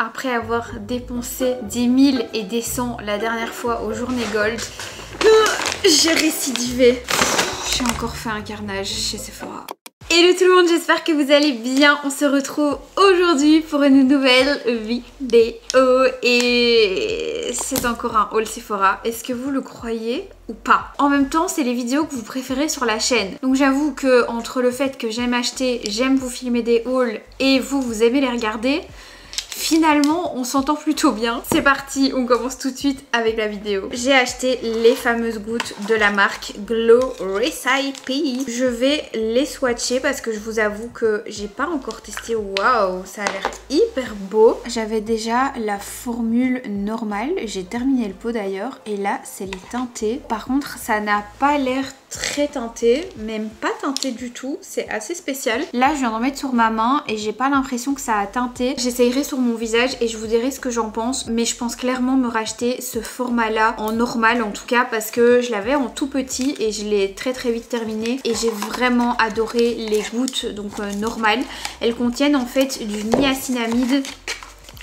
après avoir dépensé des 1000 et des 100 la dernière fois aux journées gold. J'ai récidivé. J'ai encore fait un carnage chez Sephora. Hello tout le monde, j'espère que vous allez bien. On se retrouve aujourd'hui pour une nouvelle vidéo et c'est encore un haul Sephora. Est-ce que vous le croyez ou pas? En même temps, c'est les vidéos que vous préférez sur la chaîne. Donc j'avoue que entre le fait que j'aime acheter, j'aime vous filmer des hauls et vous aimez les regarder, finalement, on s'entend plutôt bien. C'est parti, on commence tout de suite avec la vidéo. J'ai acheté les fameuses gouttes de la marque Glow Recipe. Je vais les swatcher parce que je vous avoue que j'ai pas encore testé. Waouh, ça a l'air hyper beau. J'avais déjà la formule normale. J'ai terminé le pot d'ailleurs. Et là, c'est les teintés. Par contre, ça n'a pas l'air très teinté, même pas teinté du tout, c'est assez spécial. Là je viens d'en mettre sur ma main et j'ai pas l'impression que ça a teinté. J'essayerai sur mon visage et je vous dirai ce que j'en pense, mais je pense clairement me racheter ce format là en normal en tout cas parce que je l'avais en tout petit et je l'ai très vite terminé et j'ai vraiment adoré les gouttes donc normales. Elles contiennent en fait du niacinamide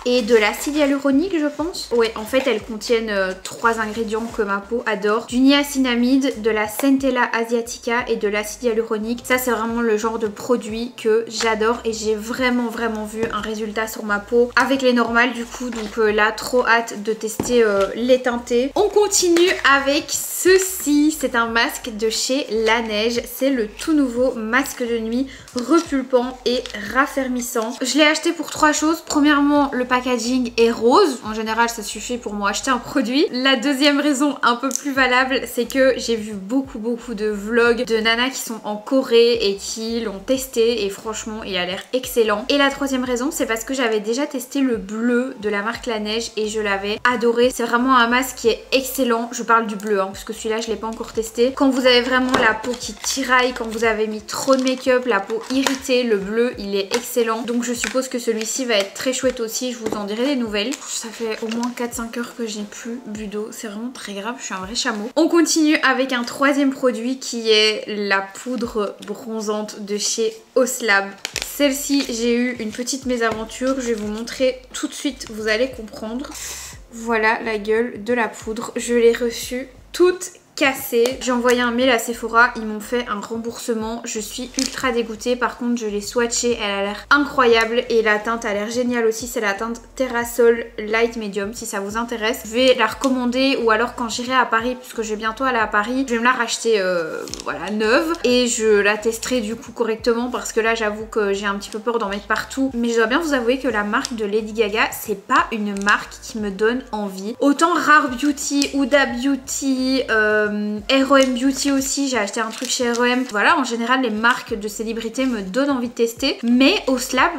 et de l'acide hyaluronique je pense. Ouais, en fait elles contiennent 3 ingrédients que ma peau adore. Du niacinamide, de la Centella asiatica et de l'acide hyaluronique. Ça c'est vraiment le genre de produit que j'adore et j'ai vraiment vu un résultat sur ma peau avec les normales du coup. Donc là trop hâte de tester les teintés. On continue avec ceci. C'est un masque de chez Laneige. C'est le tout nouveau masque de nuit repulpant et raffermissant. Je l'ai acheté pour 3 choses. Premièrement, le packaging est rose. En général, ça suffit pour moi acheter un produit. La deuxième raison un peu plus valable, c'est que j'ai vu beaucoup de vlogs de nanas qui sont en Corée et qui l'ont testé et franchement, il a l'air excellent. Et la troisième raison, c'est parce que j'avais déjà testé le bleu de la marque Laneige et je l'avais adoré. C'est vraiment un masque qui est excellent. Je parle du bleu, hein, parce que celui-là, je l'ai pas encore testé. Quand vous avez vraiment la peau qui tiraille, quand vous avez mis trop de make-up, la peau irritée, le bleu, il est excellent. Donc je suppose que celui-ci va être très chouette aussi. Je vous en dirai des nouvelles. Ça fait au moins 4-5 heures que j'ai plus bu d'eau. C'est vraiment très grave, je suis un vrai chameau. On continue avec un troisième produit qui est la poudre bronzante de chez Oslab. Celle-ci, j'ai eu une petite mésaventure. Je vais vous montrer tout de suite, vous allez comprendre. Voilà la gueule de la poudre. Je l'ai reçue toute cassée. J'ai envoyé un mail à Sephora, ils m'ont fait un remboursement. Je suis ultra dégoûtée. Par contre, je l'ai swatchée, elle a l'air incroyable et la teinte a l'air géniale aussi. C'est la teinte Terrasol Light Medium si ça vous intéresse. Je vais la recommander ou alors quand j'irai à Paris, puisque je vais bientôt aller à Paris, je vais me la racheter voilà, neuve et je la testerai du coup correctement parce que là j'avoue que j'ai un petit peu peur d'en mettre partout. Mais je dois bien vous avouer que la marque de Lady Gaga, c'est pas une marque qui me donne envie. Autant Rare Beauty, Huda Beauty, R.O.M Beauty aussi, j'ai acheté un truc chez R.O.M. Voilà, en général les marques de célébrités me donnent envie de tester, mais Oslab,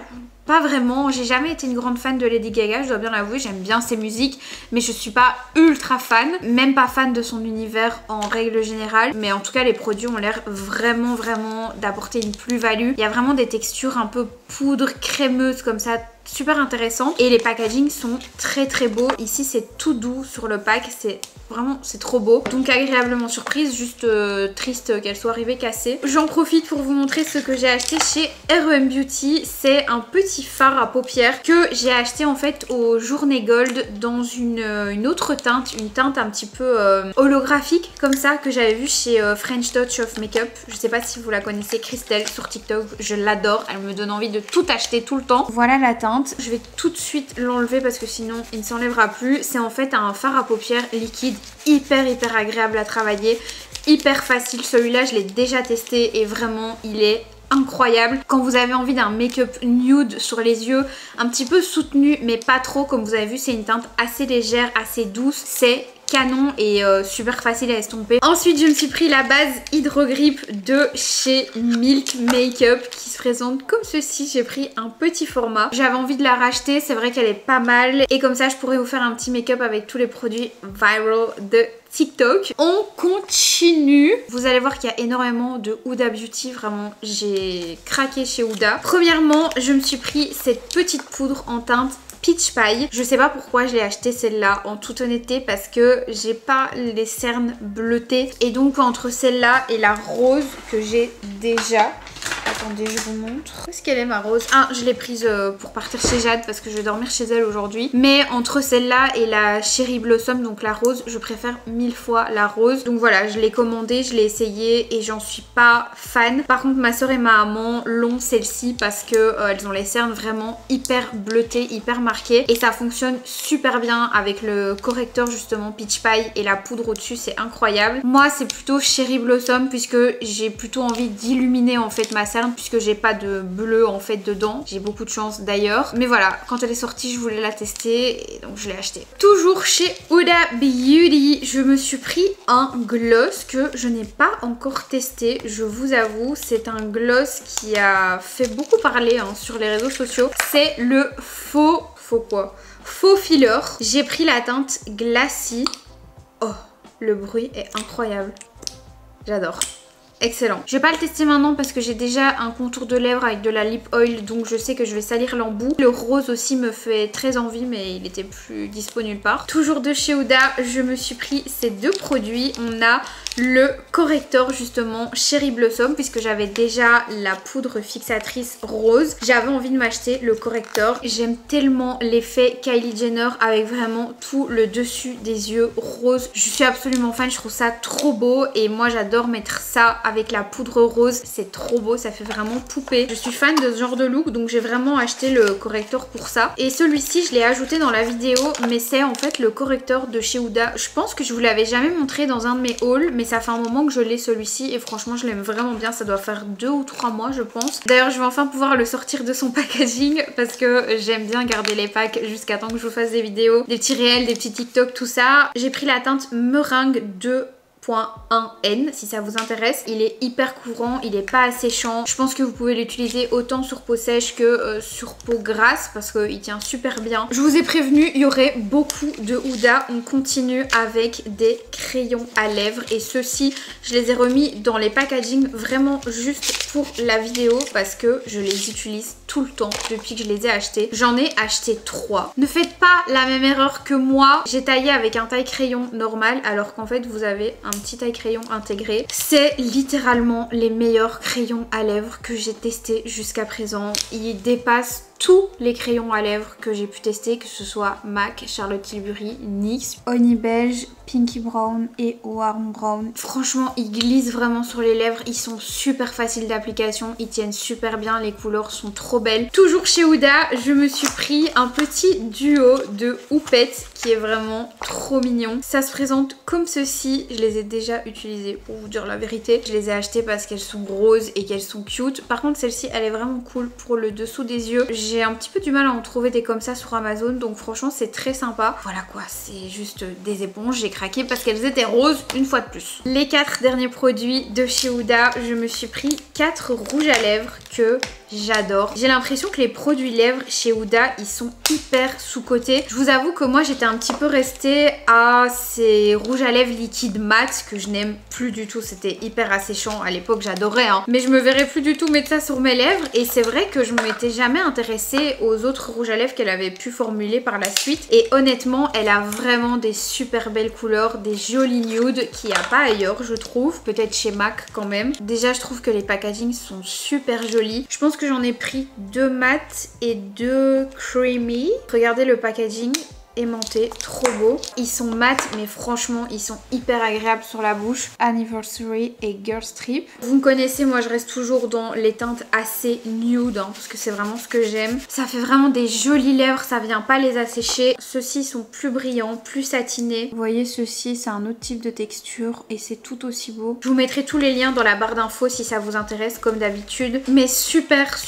pas vraiment. J'ai jamais été une grande fan de Lady Gaga, je dois bien l'avouer. J'aime bien ses musiques, mais je suis pas ultra fan, même pas fan de son univers en règle générale. Mais en tout cas, les produits ont l'air vraiment d'apporter une plus-value. Il y a vraiment des textures un peu poudre crémeuse comme ça, super intéressant. Et les packagings sont très beaux. Ici, c'est tout doux sur le pack, c'est vraiment, c'est trop beau. Donc agréablement surprise, juste triste qu'elle soit arrivée cassée. J'en profite pour vous montrer ce que j'ai acheté chez R.O.M Beauty. C'est un petit fard à paupières que j'ai acheté en fait aux Journées Gold dans une autre teinte, une teinte un petit peu holographique comme ça que j'avais vu chez French Touch of Makeup. Je sais pas si vous la connaissez, Christelle sur TikTok, je l'adore, elle me donne envie de tout acheter tout le temps. Voilà la teinte, je vais tout de suite l'enlever parce que sinon il ne s'enlèvera plus. C'est en fait un fard à paupières liquide hyper agréable à travailler, hyper facile. Celui-là je l'ai déjà testé et vraiment il est incroyable. Quand vous avez envie d'un make-up nude sur les yeux, un petit peu soutenu mais pas trop, comme vous avez vu, c'est une teinte assez légère, assez douce, c'est canon et super facile à estomper. Ensuite je me suis pris la base Hydro Grip de chez Milk Makeup qui se présente comme ceci. J'ai pris un petit format, j'avais envie de la racheter, c'est vrai qu'elle est pas mal et comme ça je pourrais vous faire un petit make-up avec tous les produits viral de TikTok. On continue. Vous allez voir qu'il y a énormément de Huda Beauty, vraiment j'ai craqué chez Huda. Premièrement je me suis pris cette petite poudre en teinte Peach Pie. Je sais pas pourquoi je l'ai acheté celle-là en toute honnêteté parce que j'ai pas les cernes bleutées et donc entre celle-là et la rose que j'ai déjà, Attendez, je vous montre. Où est-ce qu'elle est ma rose? Ah, je l'ai prise pour partir chez Jade parce que je vais dormir chez elle aujourd'hui. Mais entre celle-là et la Cherry Blossom, donc la rose, je préfère 1000 fois la rose. Donc voilà, je l'ai commandée, je l'ai essayée et j'en suis pas fan. Par contre, ma soeur et ma maman l'ont celle-ci parce que elles ont les cernes vraiment hyper bleutées, hyper marquées. Et ça fonctionne super bien avec le correcteur justement Peach Pie et la poudre au-dessus, c'est incroyable. Moi, c'est plutôt Cherry Blossom puisque j'ai plutôt envie d'illuminer en fait ma cerne puisque j'ai pas de bleu en fait dedans. J'ai beaucoup de chance d'ailleurs. Mais voilà, quand elle est sortie, je voulais la tester et donc je l'ai acheté. Toujours chez Huda Beauty, je me suis pris un gloss que je n'ai pas encore testé. Je vous avoue, c'est un gloss qui a fait beaucoup parler hein, sur les réseaux sociaux. C'est le faux filler. J'ai pris la teinte Glassy. Oh, le bruit est incroyable. J'adore. Excellent. Je vais pas le tester maintenant parce que j'ai déjà un contour de lèvres avec de la lip oil, donc je sais que je vais salir l'embout. Le rose aussi me fait très envie, mais il était plus dispo nulle part. Toujours de chez Huda, je me suis pris ces deux produits. On a le correcteur justement Cherry Blossom puisque j'avais déjà la poudre fixatrice rose. J'avais envie de m'acheter le correcteur. J'aime tellement l'effet Kylie Jenner avec vraiment tout le dessus des yeux rose. Je suis absolument fan, je trouve ça trop beau et moi j'adore mettre ça avec la poudre rose. C'est trop beau, ça fait vraiment poupée. Je suis fan de ce genre de look donc j'ai vraiment acheté le correcteur pour ça. Et celui-ci je l'ai ajouté dans la vidéo mais c'est en fait le correcteur de chez Huda. Je pense que je vous l'avais jamais montré dans un de mes hauls mais ça fait un moment que je l'ai celui-ci et franchement je l'aime vraiment bien. Ça doit faire 2 ou 3 mois je pense. D'ailleurs je vais enfin pouvoir le sortir de son packaging parce que j'aime bien garder les packs jusqu'à temps que je vous fasse des vidéos, des petits réels, des petits TikTok, tout ça. J'ai pris la teinte Meringue 2.1N si ça vous intéresse. Il est hyper couvrant, il est pas asséchant. Je pense que vous pouvez l'utiliser autant sur peau sèche que sur peau grasse parce qu'il tient super bien. Je vous ai prévenu, il y aurait beaucoup de Huda. On continue avec des crayons à lèvres et ceux-ci, je les ai remis dans les packaging vraiment juste pour la vidéo parce que je les utilise tout le temps depuis que je les ai achetés. J'en ai acheté 3. Ne faites pas la même erreur que moi. J'ai taillé avec un taille crayon normal alors qu'en fait vous avez un petit taille crayon intégré. C'est littéralement les meilleurs crayons à lèvres que j'ai testés jusqu'à présent. Ils dépassent tous les crayons à lèvres que j'ai pu tester, que ce soit MAC, Charlotte Tilbury, NYX, Honey Beige, Pinky Brown et Warm Brown. Franchement, ils glissent vraiment sur les lèvres. Ils sont super faciles d'application. Ils tiennent super bien. Les couleurs sont trop belles. Toujours chez Huda, je me suis pris un petit duo de houppettes qui est vraiment trop mignon. Ça se présente comme ceci. Je les ai déjà utilisées pour vous dire la vérité. Je les ai achetées parce qu'elles sont roses et qu'elles sont cute. Par contre, celle-ci, elle est vraiment cool pour le dessous des yeux. J'ai un petit peu du mal à en trouver des comme ça sur Amazon, donc franchement c'est très sympa. Voilà quoi, c'est juste des éponges. J'ai craqué parce qu'elles étaient roses une fois de plus. Les 4 derniers produits de chez Huda, je me suis pris 4 rouges à lèvres que j'adore. J'ai l'impression que les produits lèvres chez Huda, ils sont hyper sous-cotés. Je vous avoue que moi j'étais un petit peu restée à ces rouges à lèvres liquides mat que je n'aime plus du tout. C'était hyper asséchant à l'époque, j'adorais hein. Mais je me verrais plus du tout mettre ça sur mes lèvres et c'est vrai que je m'étais jamais intéressée aux autres rouges à lèvres qu'elle avait pu formuler par la suite. Et honnêtement, elle a vraiment des super belles couleurs, des jolis nudes qu'il n'y a pas ailleurs je trouve. Peut-être chez MAC quand même. Déjà je trouve que les packagings sont super jolis. Je pense que j'en ai pris 2 mat et 2 creamy. Regardez le packaging. Aimanté, trop beau. Ils sont mat mais franchement ils sont hyper agréables sur la bouche. Anniversary et Girl Trip. Vous me connaissez, moi je reste toujours dans les teintes assez nude hein, parce que c'est vraiment ce que j'aime. Ça fait vraiment des jolies lèvres, ça vient pas les assécher. Ceux-ci sont plus brillants, plus satinés. Vous voyez ceux-ci c'est un autre type de texture et c'est tout aussi beau. Je vous mettrai tous les liens dans la barre d'infos si ça vous intéresse comme d'habitude. Mais super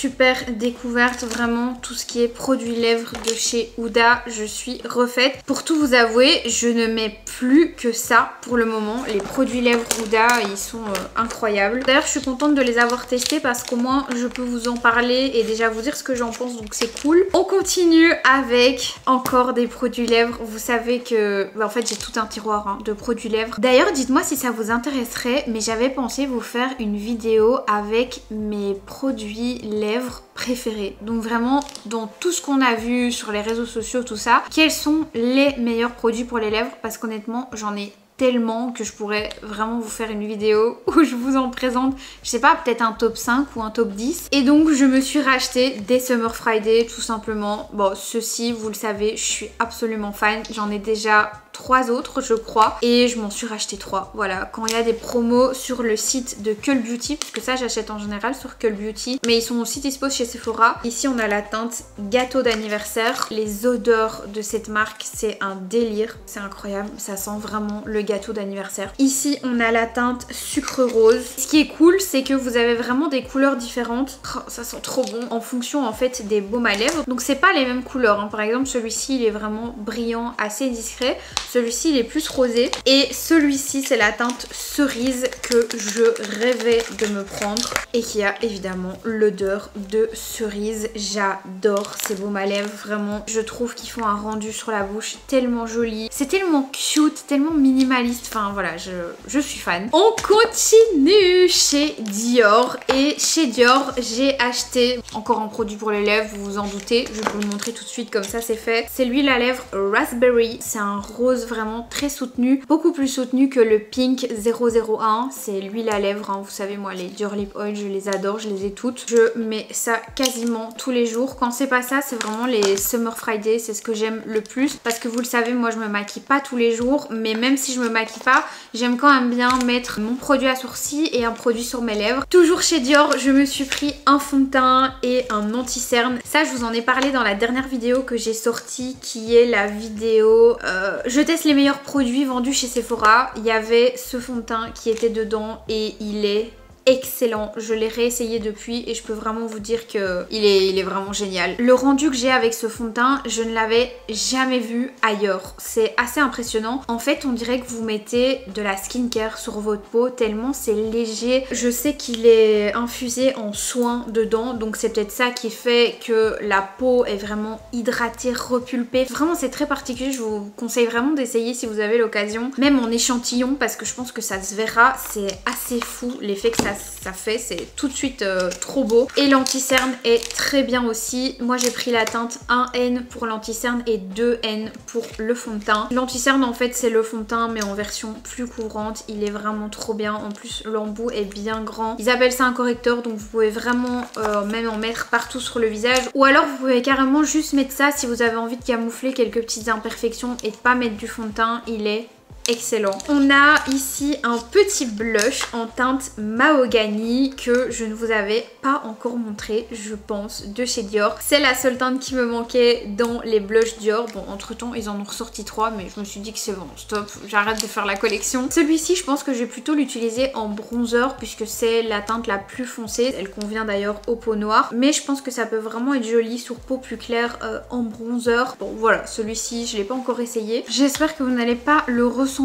découverte, vraiment tout ce qui est produits lèvres de chez Huda, je suis refaite. Pour tout vous avouer, je ne mets plus que ça pour le moment. Les produits lèvres Huda, ils sont incroyables. D'ailleurs, je suis contente de les avoir testés parce qu'au moins, je peux vous en parler et déjà vous dire ce que j'en pense, donc c'est cool. On continue avec encore des produits lèvres. Vous savez que... en fait, j'ai tout un tiroir hein, de produits lèvres. D'ailleurs, dites-moi si ça vous intéresserait, mais j'avais pensé vous faire une vidéo avec mes produits lèvres préférés. Donc vraiment, dans tout ce qu'on a vu sur les réseaux sociaux, tout ça, quels sont les meilleurs produits pour les lèvres parce qu'honnêtement, j'en ai tellement que je pourrais vraiment vous faire une vidéo où je vous en présente, je sais pas, peut-être un top 5 ou un top 10. Et donc je me suis racheté des Summer Friday tout simplement. Bon, ceux-ci, vous le savez, je suis absolument fan. J'en ai déjà 3 autres je crois et je m'en suis racheté 3. Voilà, quand il y a des promos sur le site de Cult Beauty, parce que ça j'achète en général sur Cult Beauty, mais ils sont aussi dispo chez Sephora. Ici on a la teinte gâteau d'anniversaire. Les odeurs de cette marque, c'est un délire, c'est incroyable, ça sent vraiment le gâteau d'anniversaire. Ici on a la teinte sucre rose. Ce qui est cool, c'est que vous avez vraiment des couleurs différentes. Oh, ça sent trop bon en fonction en fait des baumes à lèvres. Donc c'est pas les mêmes couleurs, hein. Par exemple celui-ci il est vraiment brillant, assez discret. Celui-ci il est plus rosé. Et celui-ci c'est la teinte cerise que je rêvais de me prendre et qui a évidemment l'odeur de cerise. J'adore ces baumes à lèvres, vraiment. Je trouve qu'ils font un rendu sur la bouche tellement joli. C'est tellement cute, tellement minimaliste. Enfin voilà, je suis fan. On continue chez Dior. Et chez Dior, j'ai acheté encore un produit pour les lèvres, vous vous en doutez. Je vais vous le montrer tout de suite, comme ça c'est fait. C'est l'huile à lèvres Raspberry. C'est un rose vraiment très soutenu. Beaucoup plus soutenu que le Pink 001. C'est l'huile à lèvres, hein. Vous savez moi les Dior Lip Oil, je les adore, je les ai toutes. Je mets ça quasiment tous les jours. Quand c'est pas ça, c'est vraiment les Summer Friday. C'est ce que j'aime le plus. Parce que vous le savez, moi je me maquille pas tous les jours. Mais même si je me maquille pas, j'aime quand même bien mettre mon produit à sourcils et un produit sur mes lèvres. Toujours chez Dior, je me suis pris un fond de teint et un anti-cerne. Ça, je vous en ai parlé dans la dernière vidéo que j'ai sortie, qui est la vidéo je teste les meilleurs produits vendus chez Sephora. Il y avait ce fond de teint qui était dedans et il est excellent. Je l'ai réessayé depuis et je peux vraiment vous dire que il est vraiment génial. Le rendu que j'ai avec ce fond de teint, je ne l'avais jamais vu ailleurs. C'est assez impressionnant. En fait, on dirait que vous mettez de la skincare sur votre peau tellement c'est léger. Je sais qu'il est infusé en soin dedans, donc c'est peut-être ça qui fait que la peau est vraiment hydratée, repulpée. Vraiment, c'est très particulier. Je vous conseille vraiment d'essayer si vous avez l'occasion. Même en échantillon, parce que je pense que ça se verra. C'est assez fou l'effet que ça fait, c'est tout de suite trop beau. Et l'anti-cerne est très bien aussi. Moi j'ai pris la teinte 1N pour l'anti-cerne et 2N pour le fond de teint. L'anti-cerne en fait c'est le fond de teint mais en version plus courante. Il est vraiment trop bien. En plus l'embout est bien grand. Ils appellent ça un correcteur, donc vous pouvez vraiment même en mettre partout sur le visage. Ou alors vous pouvez carrément juste mettre ça si vous avez envie de camoufler quelques petites imperfections et de pas mettre du fond de teint. Il est excellent. On a ici un petit blush en teinte mahogany que je ne vous avais pas encore montré, je pense, de chez Dior. C'est la seule teinte qui me manquait dans les blushs Dior. Bon, entre temps, ils en ont ressorti 3, mais je me suis dit que c'est bon, stop, j'arrête de faire la collection. Celui-ci, je pense que je vais plutôt l'utiliser en bronzer puisque c'est la teinte la plus foncée. Elle convient d'ailleurs aux peaux noires, mais je pense que ça peut vraiment être joli sur peau plus claire en bronzer. Bon, voilà, celui-ci, je l'ai pas encore essayé. J'espère que vous n'allez pas le ressentir,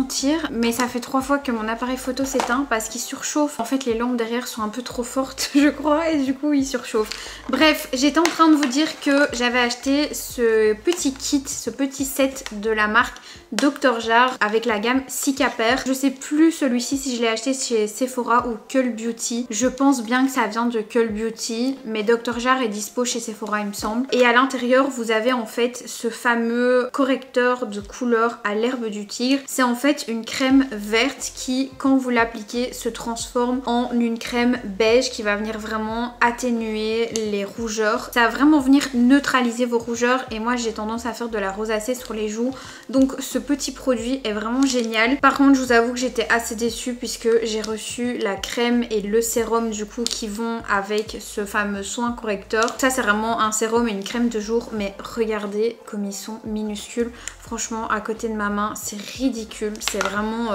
mais ça fait 3 fois que mon appareil photo s'éteint parce qu'il surchauffe. En fait les lampes derrière sont un peu trop fortes je crois et du coup il surchauffe. Bref, j'étais en train de vous dire que j'avais acheté ce petit kit, ce petit set de la marque Dr. Jart avec la gamme Cicapair. Je sais plus celui-ci si je l'ai acheté chez Sephora ou Cult Beauty. Je pense bien que ça vient de Cult Beauty, mais Dr. Jart est dispo chez Sephora il me semble. Et à l'intérieur vous avez en fait ce fameux correcteur de couleur à l'herbe du tigre. C'est en fait une crème verte qui, quand vous l'appliquez, se transforme en une crème beige qui va venir vraiment atténuer les rougeurs. Ça va vraiment venir neutraliser vos rougeurs et moi j'ai tendance à faire de la rosacée sur les joues. Donc ce petit produit est vraiment génial. Par contre, je vous avoue que j'étais assez déçue puisque j'ai reçu la crème et le sérum du coup qui vont avec ce fameux soin correcteur. Ça c'est vraiment un sérum et une crème de jour, mais regardez comme ils sont minuscules. Franchement, à côté de ma main, c'est ridicule. C'est vraiment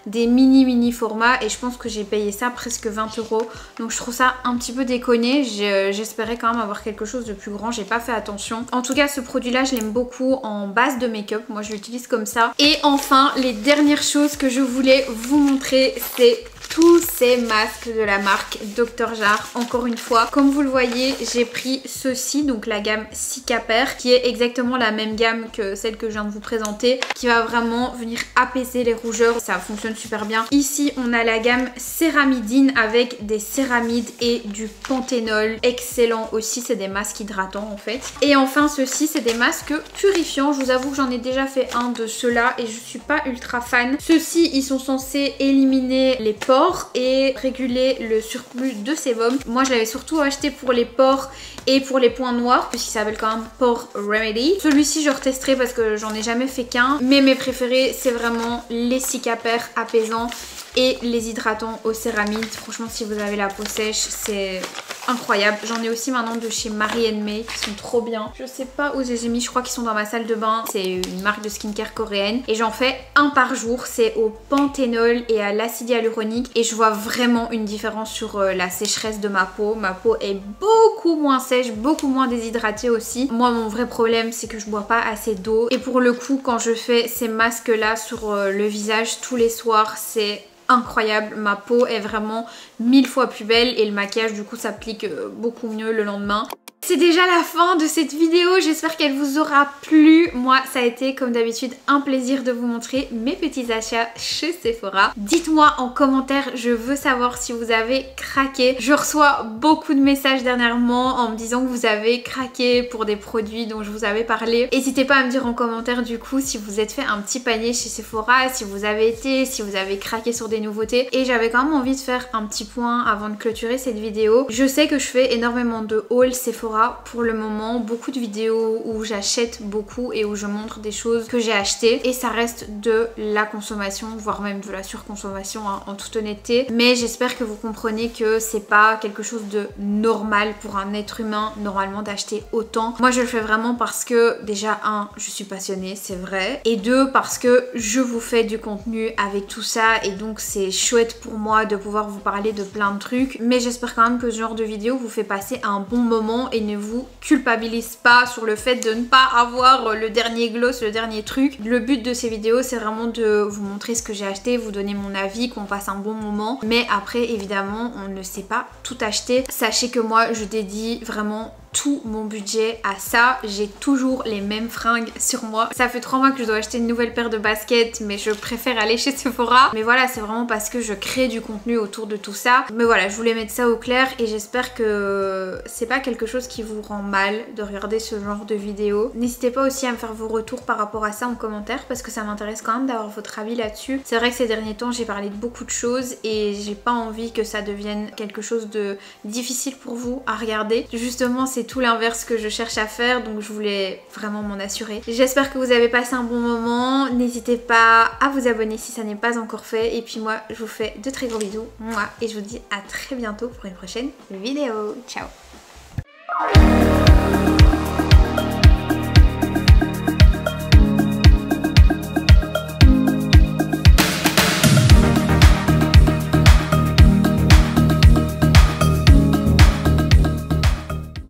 des mini formats et je pense que j'ai payé ça presque 20 €. Donc je trouve ça un petit peu déconné. J'espérais quand même avoir quelque chose de plus grand. J'ai pas fait attention. En tout cas, ce produit-là, je l'aime beaucoup en base de make-up. Moi, je l'utilise comme ça. Et enfin, les dernières choses que je voulais vous montrer, c'est tous ces masques de la marque Dr. Jart. Encore une fois, comme vous le voyez, j'ai pris ceci, donc la gamme Cicapair, qui est exactement la même gamme que celle que je viens de vous présenter, qui va vraiment venir apaiser les rougeurs. Ça fonctionne super bien. Ici, on a la gamme Céramidine avec des céramides et du panthénol. Excellent aussi, c'est des masques hydratants en fait. Et enfin, ceci, c'est des masques purifiants. Je vous avoue que j'en ai déjà fait un de ceux-là et je suis pas ultra fan. Ceux-ci, ils sont censés éliminer les pores et réguler le surplus de sébum. Moi, je l'avais surtout acheté pour les pores et pour les points noirs, puisqu'il s'appelle quand même Pore Remedy. Celui-ci, je retesterai parce que j'en ai jamais fait qu'un. Mais mes préférés, c'est vraiment les Cicapair apaisants et les hydratants aux céramides. Franchement, si vous avez la peau sèche, c'est incroyable. J'en ai aussi maintenant de chez Marie May qui sont trop bien. Je sais pas où je les ai mis, je crois qu'ils sont dans ma salle de bain. C'est une marque de skincare coréenne et j'en fais un par jour. C'est au panthénol et à l'acide hyaluronique et je vois vraiment une différence sur la sécheresse de ma peau. Ma peau est beaucoup moins sèche, beaucoup moins déshydratée aussi. Moi, mon vrai problème, c'est que je bois pas assez d'eau et pour le coup, quand je fais ces masques là sur le visage tous les soirs, c'est incroyable. Ma peau est vraiment 1000 fois plus belle et le maquillage du coup s'applique beaucoup mieux le lendemain. C'est déjà la fin de cette vidéo, j'espère qu'elle vous aura plu. Moi, ça a été comme d'habitude un plaisir de vous montrer mes petits achats chez Sephora. Dites-moi en commentaire, je veux savoir si vous avez craqué. Je reçois beaucoup de messages dernièrement en me disant que vous avez craqué pour des produits dont je vous avais parlé. N'hésitez pas à me dire en commentaire du coup si vous êtes fait un petit panier chez Sephora, si vous avez été, si vous avez craqué sur des nouveautés. Et j'avais quand même envie de faire un petit point avant de clôturer cette vidéo. Je sais que je fais énormément de hauls Sephora pour le moment, beaucoup de vidéos où j'achète beaucoup et où je montre des choses que j'ai achetées et ça reste de la consommation, voire même de la surconsommation hein, en toute honnêteté, mais j'espère que vous comprenez que c'est pas quelque chose de normal pour un être humain normalement d'acheter autant. Moi je le fais vraiment parce que déjà je suis passionnée, c'est vrai, et deux, parce que je vous fais du contenu avec tout ça et donc c'est chouette pour moi de pouvoir vous parler de plein de trucs, mais j'espère quand même que ce genre de vidéo vous fait passer un bon moment et ne vous culpabilise pas sur le fait de ne pas avoir le dernier gloss, le dernier truc. Le but de ces vidéos, c'est vraiment de vous montrer ce que j'ai acheté, vous donner mon avis, qu'on passe un bon moment. Mais après, évidemment, on ne sait pas tout acheter. Sachez que moi, je dédie vraiment tout mon budget à ça. J'ai toujours les mêmes fringues sur moi. Ça fait 3 mois que je dois acheter une nouvelle paire de baskets, mais je préfère aller chez Sephora. Mais voilà, c'est vraiment parce que je crée du contenu autour de tout ça. Mais voilà, je voulais mettre ça au clair et j'espère que c'est pas quelque chose qui vous rend mal de regarder ce genre de vidéo. N'hésitez pas aussi à me faire vos retours par rapport à ça en commentaire parce que ça m'intéresse quand même d'avoir votre avis là-dessus. C'est vrai que ces derniers temps, j'ai parlé de beaucoup de choses et j'ai pas envie que ça devienne quelque chose de difficile pour vous à regarder. Justement, c'est tout l'inverse que je cherche à faire, donc je voulais vraiment m'en assurer. J'espère que vous avez passé un bon moment. N'hésitez pas à vous abonner si ça n'est pas encore fait. Et puis moi, je vous fais de très gros bisous. Et je vous dis à très bientôt pour une prochaine vidéo. Ciao!